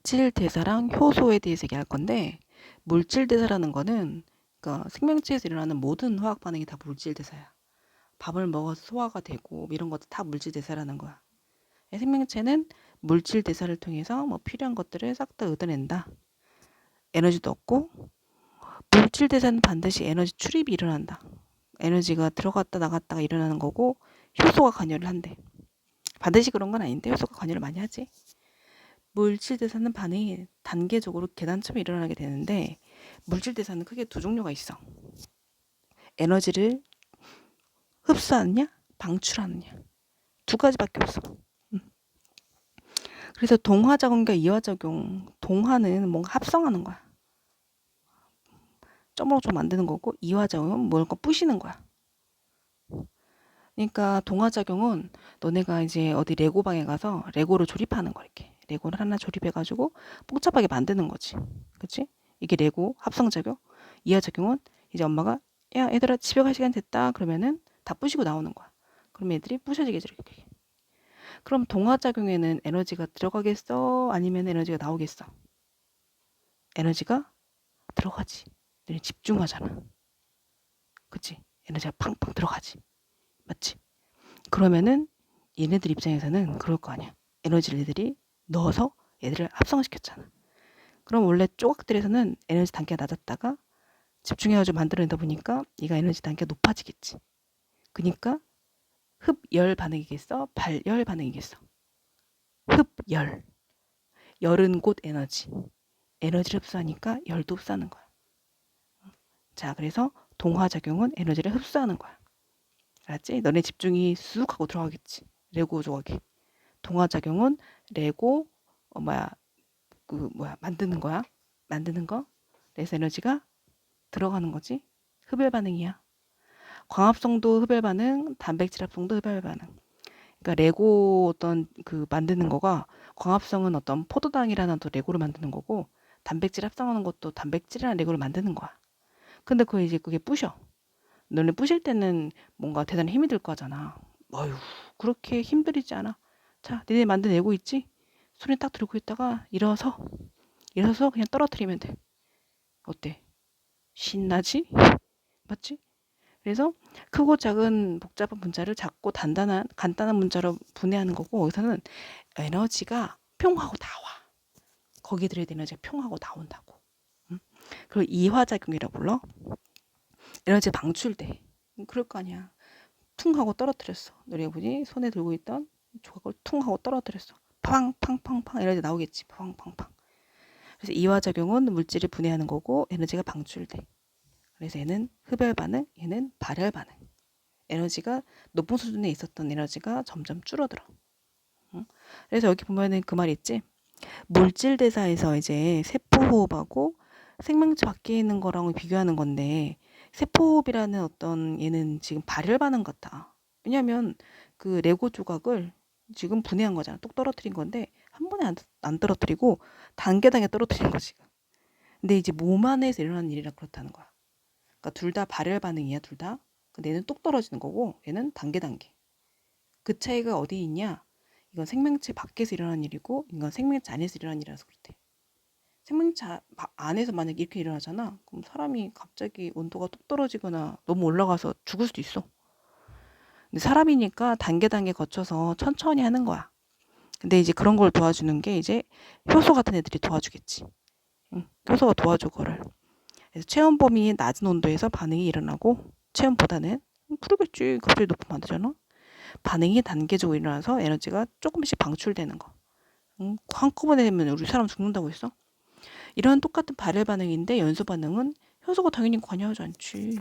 물질 대사랑 효소에 대해서 얘기할 건데, 물질 대사라는 거는 그러니까 생명체에서 일어나는 모든 화학 반응이 다 물질 대사야. 밥을 먹어서 소화가 되고 이런 것도 다 물질 대사라는 거야. 생명체는 물질 대사를 통해서 뭐 필요한 것들을 싹 다 얻어낸다. 에너지도 얻고, 물질 대사는 반드시 에너지 출입이 일어난다. 에너지가 들어갔다 나갔다가 일어나는 거고, 효소가 관여를 한대. 반드시 그런 건 아닌데 효소가 관여를 많이 하지. 물질 대사는 반응이 단계적으로 계단처럼 일어나게 되는데, 물질 대사는 크게 두 종류가 있어. 에너지를 흡수하느냐, 방출하느냐. 두 가지밖에 없어. 그래서 동화작용과 이화작용, 동화는 뭔가 합성하는 거야. 점으로 좀 만드는 거고, 이화작용은 뭔가 부시는 거야. 그러니까 동화작용은 너네가 이제 어디 레고방에 가서 레고를 조립하는 거, 이렇게. 레고를 하나 조립해가지고 복잡하게 만드는 거지. 그치? 이게 레고 합성작용. 이하작용은 이제 엄마가 야 얘들아 집에 갈 시간 됐다 그러면은 다 부시고 나오는 거야. 그럼 애들이 부셔지게 이렇게. 그럼 동화작용에는 에너지가 들어가겠어? 아니면 에너지가 나오겠어? 에너지가 들어가지. 너네 집중하잖아. 그치? 에너지가 팡팡 들어가지. 맞지? 그러면은 얘네들 입장에서는 그럴 거 아니야. 에너지를 얘들이 넣어서 얘들을 합성시켰잖아. 그럼 원래 조각들에서는 에너지 단계가 낮았다가 집중해가지고 만들어내다 보니까 얘가 에너지 단계가 높아지겠지. 그러니까 흡열 반응이겠어? 발열 반응이겠어? 흡열. 열은 곧 에너지. 에너지를 흡수하니까 열도 흡수하는 거야. 자, 그래서 동화작용은 에너지를 흡수하는 거야. 알았지? 너네 집중이 쑥 하고 들어가겠지. 레고 조각이. 동화작용은 레고 만드는 거야. 만드는 거. 그래서 에너지가 들어가는 거지. 흡열 반응이야. 광합성도 흡열 반응, 단백질 합성도 흡열 반응. 그러니까 레고 어떤 그 만드는 거가 광합성은 어떤 포도당이라는 또 레고를 만드는 거고, 단백질 합성하는 것도 단백질이라는 레고를 만드는 거야. 근데 그게 부셔. 너네 부실 때는 뭔가 대단히 힘이 들 거잖아. 어휴, 그렇게 힘들이지 않아. 자, 니네 만든 레고 있지? 손에 딱 들고 있다가 일어서서 그냥 떨어뜨리면 돼. 어때? 신나지? 맞지? 그래서 크고 작은 복잡한 문자를 작고 간단한 문자로 분해하는 거고, 여기서는 에너지가 평하고 나와. 거기에 들어야 되는 에너지가 평하고 나온다고. 그걸 이화작용이라고 불러. 에너지가 방출돼. 그럴 거 아니야. 퉁 하고 떨어뜨렸어. 너네 보니 손에 들고 있던 조각을 퉁 하고 떨어뜨렸어. 팡팡팡팡 에너지 나오겠지. 팡팡팡. 그래서 이화작용은 물질을 분해하는 거고 에너지가 방출돼. 그래서 얘는 흡열 반응, 얘는 발열 반응. 에너지가 높은 수준에 있었던 에너지가 점점 줄어들어. 응? 그래서 여기 보면은 그 말 있지? 물질 대사에서 이제 세포호흡하고 생명체 밖에 있는 거랑 비교하는 건데, 세포호흡이라는 어떤 얘는 지금 발열 반응 같아. 왜냐면 그 레고 조각을 지금 분해한 거잖아. 똑 떨어뜨린 건데 한 번에 안 떨어뜨리고 단계단계 떨어뜨린 거지. 근데 이제 몸 안에서 일어나는 일이라 그렇다는 거야. 그러니까 둘 다 발열 반응이야, 둘 다. 근데 얘는 똑 떨어지는 거고 얘는 단계. 그 차이가 어디 있냐? 이건 생명체 밖에서 일어나는 일이고 이건 생명체 안에서 일어나는 일이라서 그렇대. 생명체 안에서 만약에 이렇게 일어나잖아. 그럼 사람이 갑자기 온도가 뚝 떨어지거나 너무 올라가서 죽을 수도 있어. 근데 사람이니까 단계 거쳐서 천천히 하는 거야. 근데 이제 그런 걸 도와주는 게 이제 효소 같은 애들이 도와주겠지. 응, 효소가 도와줘, 그거를. 그래서 체온 범위 낮은 온도에서 반응이 일어나고, 체온보다는 그러겠지. 갑자기 높으면 안 되잖아. 반응이 단계적으로 일어나서 에너지가 조금씩 방출되는 거. 한꺼번에 되면 우리 사람 죽는다고 했어? 이런 똑같은 발열 반응인데 연소 반응은 효소가 당연히 관여하지 않지.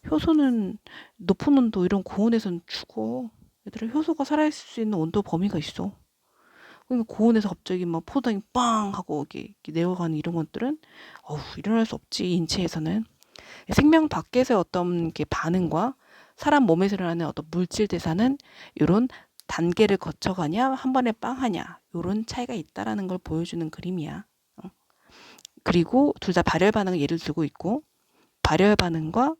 효소는 높은 온도 이런 고온에서는 죽어. 얘들아, 효소가 살아있을 수 있는 온도 범위가 있어. 그러니까 고온에서 갑자기 막 포도당이 빵 하고 이렇게 내려가는 이런 것들은 일어날 수 없지, 인체에서는. 생명 밖에서의 어떤 게 반응과 사람 몸에서 일어나는 어떤 물질 대사는 이런 단계를 거쳐가냐 한 번에 빵 하냐 이런 차이가 있다라는 걸 보여주는 그림이야. 그리고 둘 다 발열 반응을 예를 들고 있고, 발열 반응과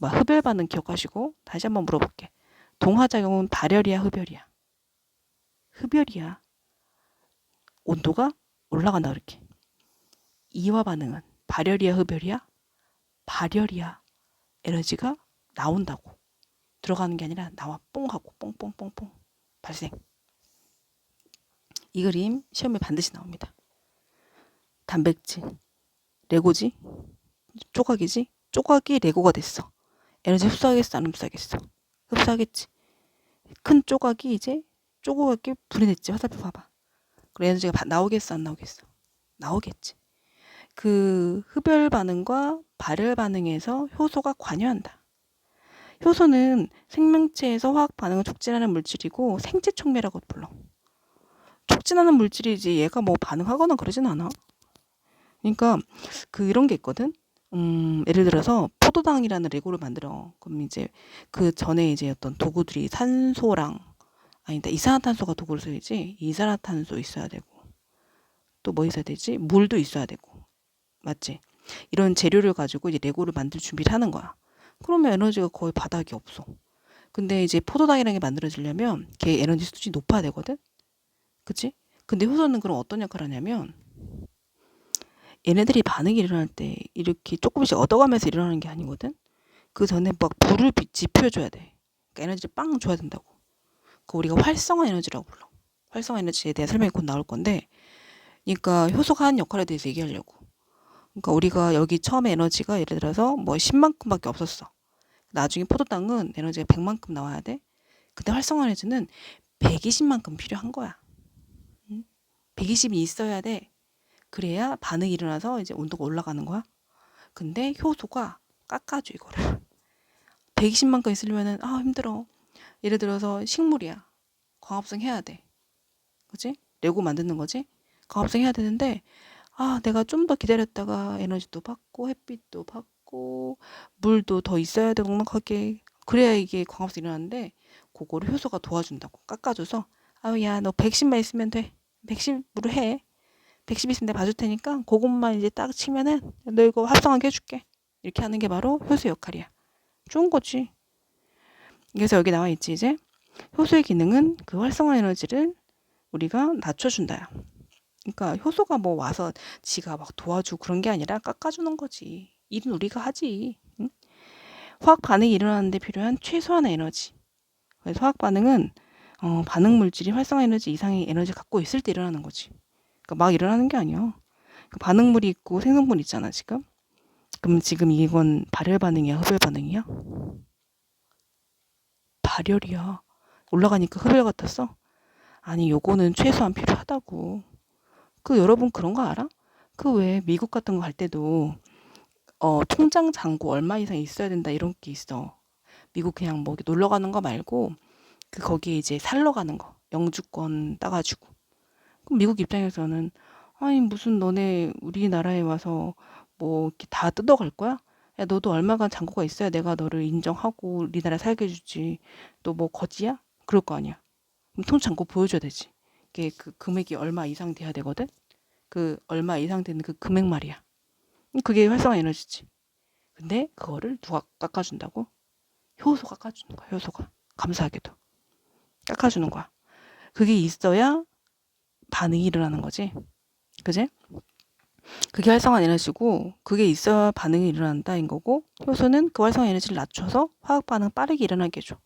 흡열 반응 기억하시고, 다시 한번 물어볼게. 동화작용은 발열이야, 흡열이야? 흡열이야. 온도가 올라간다 그렇게. 이와 반응은 발열이야 흡열이야? 발열이야. 에너지가 나온다고. 들어가는 게 아니라 나와 뽕 하고 뽕뽕뽕뽕 발생. 이 그림 시험에 반드시 나옵니다. 단백질, 레고지, 조각이지? 조각이 레고가 됐어. 에너지 흡수하겠어, 안 흡수하겠어? 흡수하겠지. 큰 조각이 이제 조그맣게 불이 냈지. 화살표 봐봐. 그럼 에너지가 나오겠어, 안 나오겠어? 나오겠지. 그 흡열 반응과 발열 반응에서 효소가 관여한다. 효소는 생명체에서 화학 반응을 촉진하는 물질이고 생체 촉매라고 불러. 촉진하는 물질이지 얘가 뭐 반응하거나 그러진 않아. 그러니까 이런 게 있거든. 예를 들어서 포도당이라는 레고를 만들어. 그럼 이제 그 전에 이제 어떤 도구들이 산소랑 아니다 이산화탄소가 도구를 써야지. 이산화탄소 있어야 되고 또 뭐 있어야 되지? 물도 있어야 되고 맞지? 이런 재료를 가지고 이제 레고를 만들 준비를 하는 거야. 그러면 에너지가 거의 바닥이 없어. 근데 이제 포도당이라는 게 만들어지려면 걔 에너지 수준이 높아야 되거든. 그치? 근데 효소는 그럼 어떤 역할을 하냐면 얘네들이 반응이 일어날 때 이렇게 조금씩 얻어가면서 일어나는 게 아니거든. 그 전에 막 불을 지펴줘야 돼. 그러니까 에너지를 빵 줘야 된다고. 그 우리가 활성화 에너지라고 불러. 활성화 에너지에 대한 설명이 곧 나올 건데, 그러니까 효소가 하는 역할에 대해서 얘기하려고. 그러니까 우리가 여기 처음에 에너지가 예를 들어서 뭐 10만큼밖에 없었어. 나중에 포도당은 에너지가 100만큼 나와야 돼. 근데 활성화 에너지는 120만큼 필요한 거야. 120이 있어야 돼. 그래야 반응이 일어나서 이제 온도가 올라가는 거야. 근데 효소가 깎아줘 이거를. 120만큼 있으려면은 힘들어. 예를 들어서 식물이야. 광합성 해야 돼. 그치? 레고 만드는 거지? 광합성 해야 되는데 내가 좀 더 기다렸다가 에너지도 받고 햇빛도 받고 물도 더 있어야 돼 넉넉하게. 그래야 이게 광합성이 일어나는데 그거를 효소가 도와준다고 깎아줘서 야 너 110만 있으면 돼. 110으로 해. 110 있으면 내가 봐줄 테니까 그것만 이제 딱 치면은 너 이거 활성화하게 해줄게. 이렇게 하는 게 바로 효소 역할이야. 좋은 거지. 그래서 여기 나와 있지 이제 효소의 기능은 그 활성화 에너지를 우리가 낮춰준다야. 그러니까 효소가 뭐 와서 지가 막 도와주고 그런 게 아니라 깎아주는 거지. 일은 우리가 하지. 응? 화학 반응이 일어나는데 필요한 최소한의 에너지. 그래서 화학 반응은 반응 물질이 활성화 에너지 이상의 에너지 갖고 있을 때 일어나는 거지. 그러니까 막 일어나는 게 아니야. 반응물이 있고 생성물이 있잖아 지금. 그럼 지금 이건 발열 반응이야, 흡열 반응이야? 발열이야. 올라가니까 흡열 같았어? 아니 요거는 최소한 필요하다고. 여러분 그런 거 알아? 왜 미국 같은 거 갈 때도 통장 잔고 얼마 이상 있어야 된다 이런 게 있어. 미국 그냥 뭐 놀러 가는 거 말고 거기에 이제 살러 가는 거 영주권 따가지고. 그럼 미국 입장에서는 아니 무슨 너네 우리나라에 와서 뭐 이렇게 다 뜯어갈 거야? 야 너도 얼마간 잔고가 있어야 내가 너를 인정하고 우리나라에 살게 해주지. 너 뭐 거지야? 그럴 거 아니야. 그럼 통장고 보여줘야 되지. 이게 그 금액이 얼마 이상 돼야 되거든. 얼마 이상 되는 그 금액 말이야. 그게 활성화 에너지지. 근데 그거를 누가 깎아준다고? 효소 깎아주는 거야. 효소가 감사하게도 깎아주는 거야. 그게 있어야 반응이 일어나는 거지. 그지? 그게 활성화 에너지고 그게 있어야 반응이 일어난다인 거고 효소는 그 활성화 에너지를 낮춰서 화학 반응 빠르게 일어나게 해줘.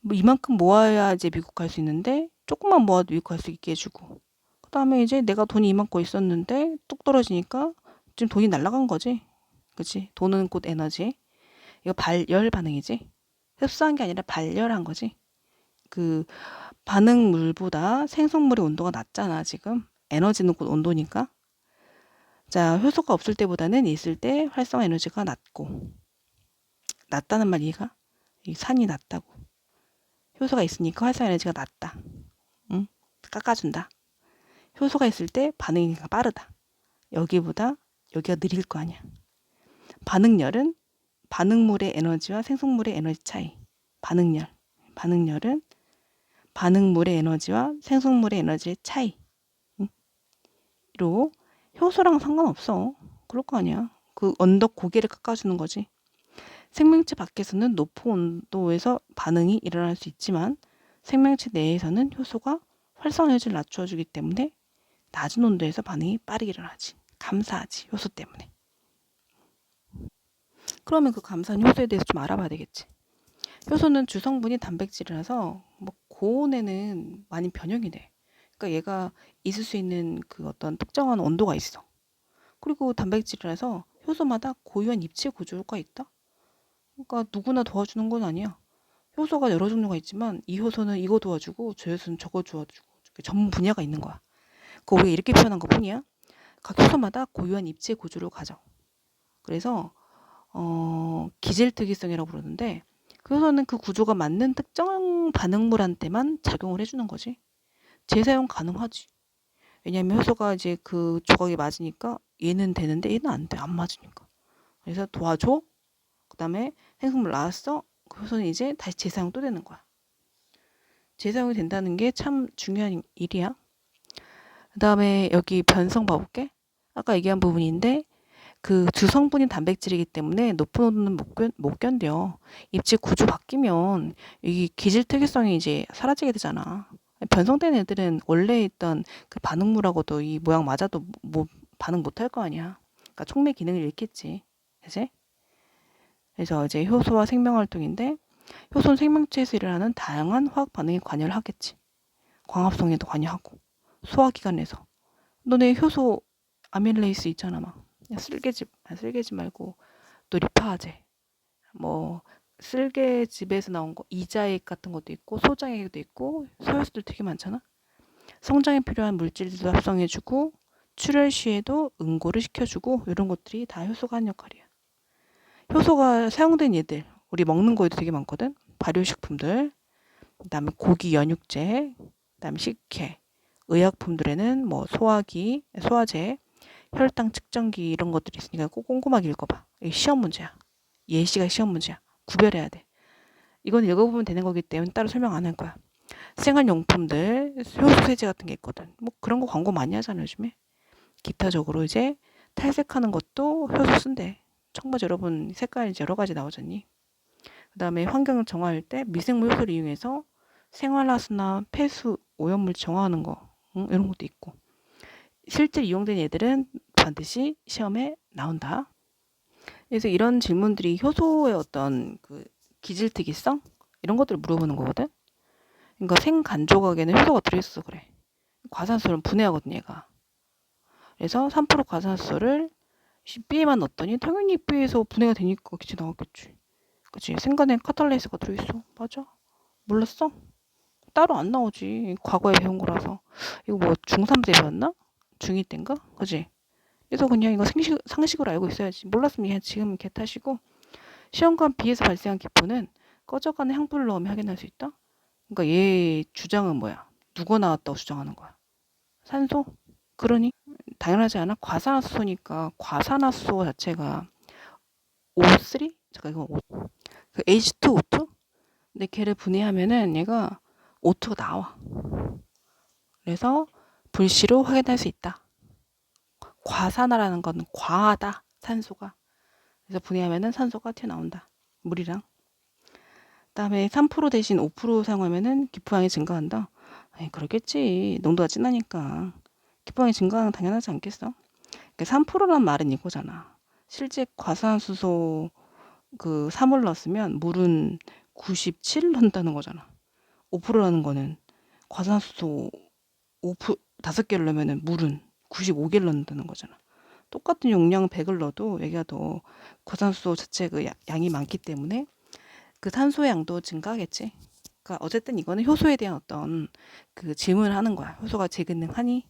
뭐 이만큼 모아야 이제 미국 갈 수 있는데 조금만 모아도 미국 갈 수 있게 해주고 그 다음에 이제 내가 돈이 이만큼 있었는데 뚝 떨어지니까 지금 돈이 날아간 거지. 그치? 돈은 곧 에너지. 이거 발열 반응이지. 흡수한 게 아니라 발열한 거지. 반응물보다 생성물의 온도가 낮잖아 지금. 에너지는 곧 온도니까. 자, 효소가 없을 때보다는 있을 때 활성화 에너지가 낮고. 낮다는 말 이해가? 이 산이 낮다고. 효소가 있으니까 활성화 에너지가 낮다. 응? 깎아준다. 효소가 있을 때 반응이 빠르다. 여기가 느릴 거 아니야. 반응열은 반응물의 에너지와 생성물의 에너지 차이. 반응열은 반응물의 에너지와 생성물의 에너지의 차이. 로 효소랑 상관없어. 그럴 거 아니야. 언덕 고개를 깎아주는 거지. 생명체 밖에서는 높은 온도에서 반응이 일어날 수 있지만 생명체 내에서는 효소가 활성화 에너지를 낮춰주기 때문에 낮은 온도에서 반응이 빠르게 일어나지. 감사하지. 효소 때문에. 그러면 그 감사한 효소에 대해서 좀 알아봐야 되겠지. 효소는 주성분이 단백질이라서 뭐 고온에는 많이 변형이 돼. 그러니까 얘가 있을 수 있는 그 어떤 특정한 온도가 있어. 그리고 단백질이라서 효소마다 고유한 입체 구조가 있다. 그러니까 누구나 도와주는 건 아니야. 효소가 여러 종류가 있지만 이 효소는 이거 도와주고 저 효소는 저거 도와주고 전문 분야가 있는 거야. 그거 우리가 이렇게 표현한 것뿐이야. 각 효소마다 고유한 입체 구조를 가져. 그래서 기질특이성이라고 부르는데 그 효소는 그 구조가 맞는 특정 반응물한테만 작용을 해주는 거지. 재사용 가능하지. 왜냐하면 효소가 이제 그 조각이 맞으니까 얘는 되는데 얘는 안 돼. 안 맞으니까. 그래서 도와줘. 그 다음에 생성물 나왔어. 그 효소는 이제 다시 재사용 또 되는 거야. 재사용이 된다는 게 참 중요한 일이야. 그 다음에 여기 변성 봐볼게. 아까 얘기한 부분인데 그 주성분인 단백질이기 때문에 높은 온도는 못 견뎌. 입체 구조 바뀌면 이 기질 특이성이 이제 사라지게 되잖아. 변성된 애들은 원래 있던 그 반응물하고도 이 모양 맞아도 뭐 반응 못할 거 아니야. 그러니까 촉매 기능을 잃겠지. 그치? 그래서 이제 효소와 생명활동인데 효소는 생명체에서 일어나는 다양한 화학 반응에 관여를 하겠지. 광합성에도 관여하고 소화기관에서 너네 효소 아밀레이스 있잖아 막 쓸개즙 말고 또 리파제 뭐 쓸개즙에서 나온 거 이자액 같은 것도 있고 소장액도 있고 소효소들 되게 많잖아. 성장에 필요한 물질들도 합성해주고 출혈 시에도 응고를 시켜주고 이런 것들이 다 효소가 하는 역할이야. 효소가 사용된 얘들 우리 먹는 거에도 되게 많거든. 발효식품들 그다음에 고기 연육제 그다음에 식혜 의약품들에는 뭐 소화기 소화제 혈당 측정기 이런 것들이 있으니까 꼭 꼼꼼하게 읽어봐. 이게 시험 문제야. 예시가 시험 문제야. 구별해야 돼. 이건 읽어보면 되는 거기 때문에 따로 설명 안 할 거야. 생활용품들, 효소 세제 같은 게 있거든. 뭐 그런 거 광고 많이 하잖아 요즘에. 기타적으로 이제 탈색하는 것도 효소 쓴대. 청바지 여러분 색깔 이제 여러 가지 나오잖니. 그 다음에 환경 정화할 때 미생물 효소를 이용해서 생활하수나 폐수, 오염물 정화하는 거 이런 것도 있고. 실제 이용된 얘들은 반드시 시험에 나온다. 그래서 이런 질문들이 효소의 어떤 그 기질특이성 이런 것들을 물어보는 거거든. 그러니까 생간 조각에는 효소가 들어있어 그래. 과산화수소를 분해하거든 얘가. 그래서 3% 과산화수소를 B에만 넣었더니 당연히 B에서 분해가 되니까 기체 나왔겠지. 그치? 생간에 카탈레이스가 들어있어. 맞아. 몰랐어? 따로 안 나오지. 과거에 배운 거라서. 이거 뭐 중3 때 배웠나? 중2 때인가? 그치? 그래서 그냥 이거 상식으로 알고 있어야지. 몰랐으면 그냥 지금 개타시고 시험관 B에서 발생한 기포는 꺼져가는 향불을 넣으면 확인할 수 있다. 그러니까 얘 주장은 뭐야? 누가 나왔다고 주장하는 거야? 산소? 그러니 당연하지 않아? 과산화수소니까 과산화수소 자체가 O3? 잠깐 이거 그 H2O2? 근데 걔를 분해하면은 얘가 O2가 나와. 그래서 불시로 확인할 수 있다. 과산화라는 건 과하다. 산소가. 그래서 분해하면은 산소가 튀어나온다. 물이랑. 그다음에 3% 대신 5% 사용하면은 기포량이 증가한다. 아니, 그렇겠지. 농도가 진하니까. 기포량이 증가하는 건 당연하지 않겠어? 그러니까 3%란 말은 이거잖아. 실제 과산수소 그 3을 넣었으면 물은 97 넣는다는 거잖아. 5%라는 거는 과산수소 5% 5개를 넣으면은 물은 95개를 넣는다는 거잖아. 똑같은 용량 100을 넣어도 여기가 더 과산수소 자체 그 양이 많기 때문에 그 탄소의 양도 증가하겠지. 그러니까 어쨌든 이거는 효소에 대한 어떤 그 질문을 하는 거야. 효소가 재기능하니?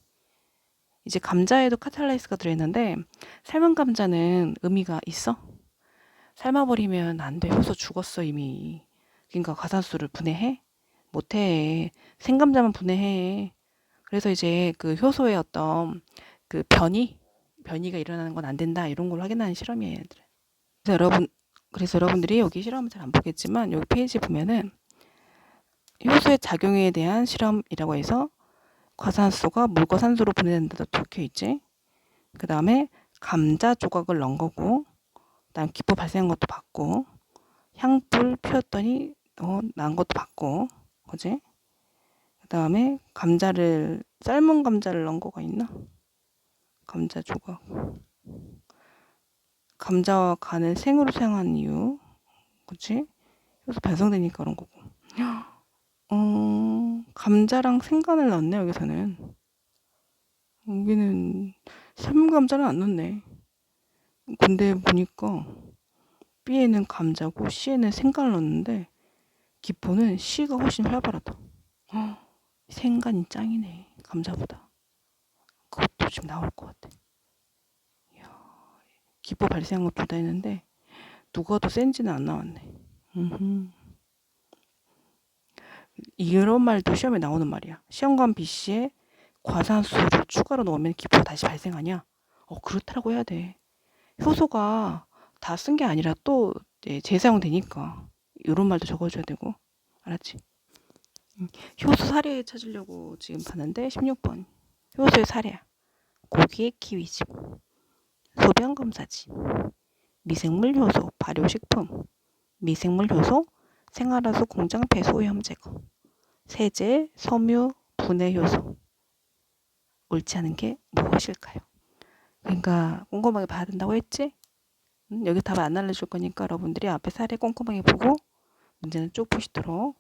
이제 감자에도 카탈라이스가 들어있는데 삶은 감자는 의미가 있어? 삶아버리면 안 돼. 효소 죽었어 이미. 그러니까 과산수소를 분해해? 못해. 생감자만 분해해. 그래서 이제 그 효소의 어떤 그 변이가 일어나는 건 안 된다. 이런 걸 확인하는 실험이에요, 얘들. 그래서 여러분들이 여기 실험을 잘 안 보겠지만 여기 페이지 보면은 효소의 작용에 대한 실험이라고 해서 과산화수소가 물과 산소로 분해된다고 적혀 있지. 그 다음에 감자 조각을 넣은 거고, 그다음 기포 발생한 것도 봤고, 향불 피웠더니 난 것도 봤고, 그지? 다음에 감자를 삶은 감자를 넣은 거가 있나? 감자 조각. 감자와 간을 생으로 사용하는 이유. 그치? 그래서 반성되니까 그런 거고. 감자랑 생간을 넣었네, 여기서는. 여기는 삶은 감자는 안 넣네. 근데 보니까 B에는 감자고 C에는 생간을 넣었는데 기포는 C가 훨씬 활발하다. 생간이 짱이네, 감자보다. 그것도 지금 나올 것 같아. 이야, 기포 발생한 것 둘 다 했는데 누가 더 센지는 안 나왔네. 이런 말도 시험에 나오는 말이야. 시험관 B씨에 과산수를 추가로 넣으면 기포가 다시 발생하냐? 그렇다라고 해야 돼. 효소가 다 쓴 게 아니라 또 재사용되니까 이런 말도 적어줘야 되고. 알았지? 효소 사례 찾으려고 지금 봤는데 16번. 효소의 사례야. 고기의 키위즙, 소변 검사지, 미생물 효소, 발효식품, 미생물 효소, 생활화수 공장 배수 오염 제거, 세제, 섬유, 분해 효소. 옳지 않은 게 무엇일까요? 그러니까 꼼꼼하게 봐야 된다고 했지? 여기 답을 안 알려줄 거니까 여러분들이 앞에 사례 꼼꼼하게 보고 문제는 쭉 푸시도록